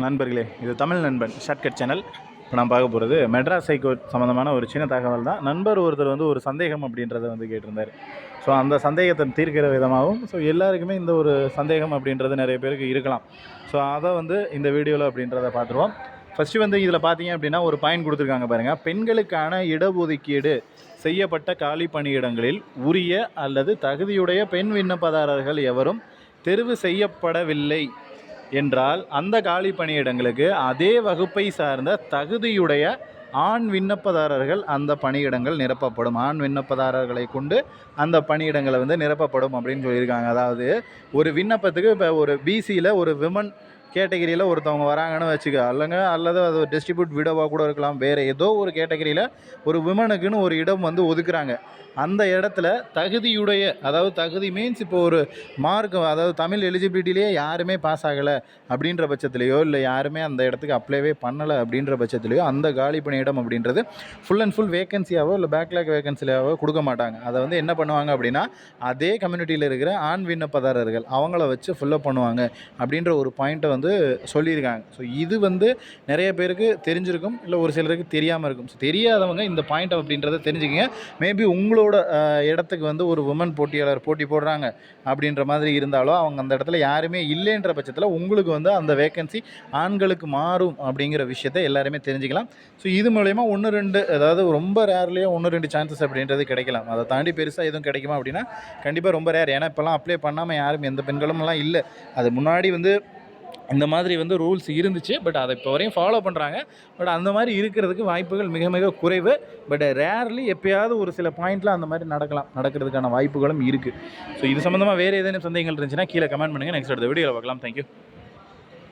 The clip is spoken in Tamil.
நண்பர்களே, இது தமிழ் நண்பன் ஷார்ட்கட் சேனல். இப்போ நான் பார்க்க போகிறது மெட்ராஸ் ஹைகோர்ட் சம்மந்தமான ஒரு சின்ன தகவல் தான். நண்பர் ஒருத்தர் ஒரு சந்தேகம் அப்படின்றத கேட்டிருந்தார். ஸோ அந்த சந்தேகத்தை தீர்க்கிற விதமாகவும் எல்லாருக்குமே இந்த ஒரு சந்தேகம் அப்படின்றது நிறைய பேருக்கு இருக்கலாம். ஸோ அதை இந்த வீடியோவில் அப்படின்றத பார்த்துருவோம். ஃபஸ்ட்டு இதில் பார்த்தீங்க அப்படின்னா ஒரு பாயிண்ட் கொடுத்துருக்காங்க பாருங்கள். பெண்களுக்கான இடஒதுக்கீடு செய்யப்பட்ட காலி பணியிடங்களில் உரிய அல்லது தகுதியுடைய பெண் விண்ணப்பதாரர்கள் எவரும் தெரிவு செய்யப்படவில்லை என்றால் அந்த காலி பணியிடங்களுக்கு அதே வகுப்பை சார்ந்த தகுதியுடைய ஆண் விண்ணப்பதாரர்கள் அந்த பணியிடங்கள் நிரப்பப்படும். ஆண் விண்ணப்பதாரர்களை கொண்டு அந்த பணியிடங்களை நிரப்பப்படும் அப்படின்னு சொல்லியிருக்காங்க. அதாவது ஒரு விண்ணப்பத்துக்கு இப்போ ஒரு பிசியில் ஒரு விமன் கேட்டகிரியில் ஒருத்தவங்க வராங்கன்னு வச்சுக்க, அல்லது அது டிஸ்ட்ரிபியூட் விடோவாக கூட இருக்கலாம். வேறு ஏதோ ஒரு கேட்டகிரியில் ஒரு விமனுக்குன்னு ஒரு இடம் ஒதுக்குறாங்க. அந்த இடத்துல தகுதியுடைய, அதாவது தகுதி மீன்ஸ் இப்போ ஒரு மார்க், அதாவது தமிழ் எலிஜிபிலிட்டிலேயே யாருமே பாஸ் ஆகலை அப்படின்ற பட்சத்துலேயோ, இல்லை யாருமே அந்த இடத்துக்கு அப்ளைவே பண்ணலை அப்படின்ற பட்சத்துலேயோ அந்த காலி பணியிடம் அப்படின்றது ஃபுல் அண்ட் ஃபுல் வேகன்சியாவோ இல்லை பேக்லாக் வேகன்சியாவோ கொடுக்க மாட்டாங்க. அதை என்ன பண்ணுவாங்க அப்படின்னா அதே கம்யூனிட்டியில் இருக்கிற ஆண் விண்ணப்பதாரர்கள் அவங்கள வச்சு ஃபுல்லப் பண்ணுவாங்க அப்படின்ற ஒரு பாயிண்ட்டை சொல்லியிருக்காங்க. ஸோ இது நிறைய பேருக்கு தெரிஞ்சிருக்கும், இல்லை ஒரு சிலருக்கு தெரியாமல் இருக்கும். ஸோ தெரியாதவங்க இந்த பாயிண்ட் அப்படின்றத தெரிஞ்சுக்கங்க. மேபி உங்களோட இடத்துக்கு ஒரு உமன் போட்டியாளர் போட்டி போடுறாங்க அப்படின்ற மாதிரி இருந்தாலும் அவங்க அந்த இடத்துல யாருமே இல்லைன்ற பட்சத்தில் உங்களுக்கு அந்த வேகன்சி ஆண்களுக்கு மாறும் அப்படிங்கிற விஷயத்தை எல்லாருமே தெரிஞ்சுக்கலாம். ஸோ இது மூலயமா 1-2, அதாவது ரொம்ப ரேர்லேயே 1-2 சான்சஸ் அப்படின்றது கிடைக்கலாம். அதை தாண்டி பெருசாக எதுவும் கிடைக்குமா அப்படின்னா கண்டிப்பாக ரொம்ப ரேர். ஏன்னா இப்போலாம் அப்ளை பண்ணாமல் யாரும் எந்த பெண்களும்லாம் இல்லை. அது முன்னாடி இந்த மாதிரி ரூல்ஸ் இருந்துச்சு. பட் அதை இப்போ வரையும் ஃபாலோ பண்ணுறாங்க. பட் அந்த மாதிரி இருக்கிறதுக்கு வாய்ப்புகள் மிக மிக குறைவு. பட் ரேர்லி எப்போயாவது ஒரு சில பாயிண்டில் அந்த மாதிரி நடக்கிறதுக்கான வாய்ப்புகளும் இருக்குது. ஸோ இது சம்மந்தமாக வேறு ஏதேனும் சந்தேகங்கள் இருந்துச்சுன்னா கீழே கமெண்ட் பண்ணுங்கள். நெக்ஸ்ட் அடுத்த வீடியோவில் பார்க்கலாம். தேங்க்யூ.